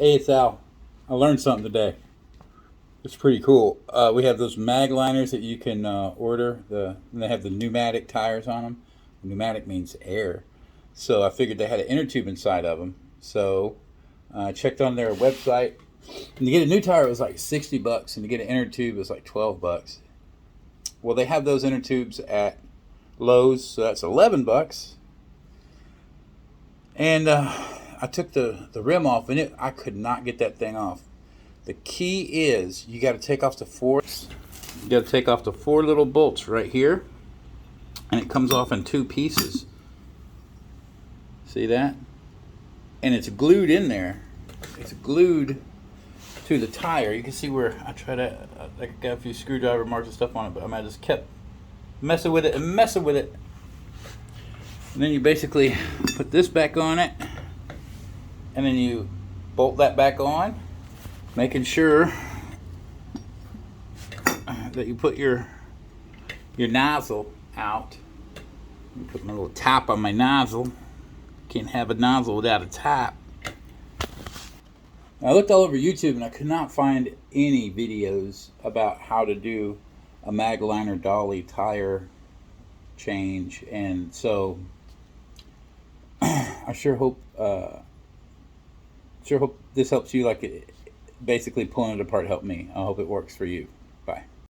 Hey, Sal. I learned something today. It's pretty cool. We have those Magliners that you can order. And they have the pneumatic tires on them. Pneumatic means air. So I figured they had an inner tube inside of them. So I checked on their website. And to get a new tire, it was like $60, and to get an inner tube, it was like $12. Well, they have those inner tubes at Lowe's, so that's $11. And I took the rim off, and I could not get that thing off. The key is you got to take off the four. You got to take off the four little bolts right here, and it comes off in two pieces. See that? And it's glued in there. It's glued to the tire. You can see where I got a few screwdriver marks and stuff on it, but I just kept messing with it and messing with it. And then you basically put this back on it, and then you bolt that back on, making sure that you put your nozzle out. Put my little top on my nozzle. Can't have a nozzle without a top. I looked all over YouTube and I could not find any videos about how to do a Magliner Dolly tire change, and so I sure hope this helps you. Like basically pulling it apart helped me. I hope it works for you. Bye.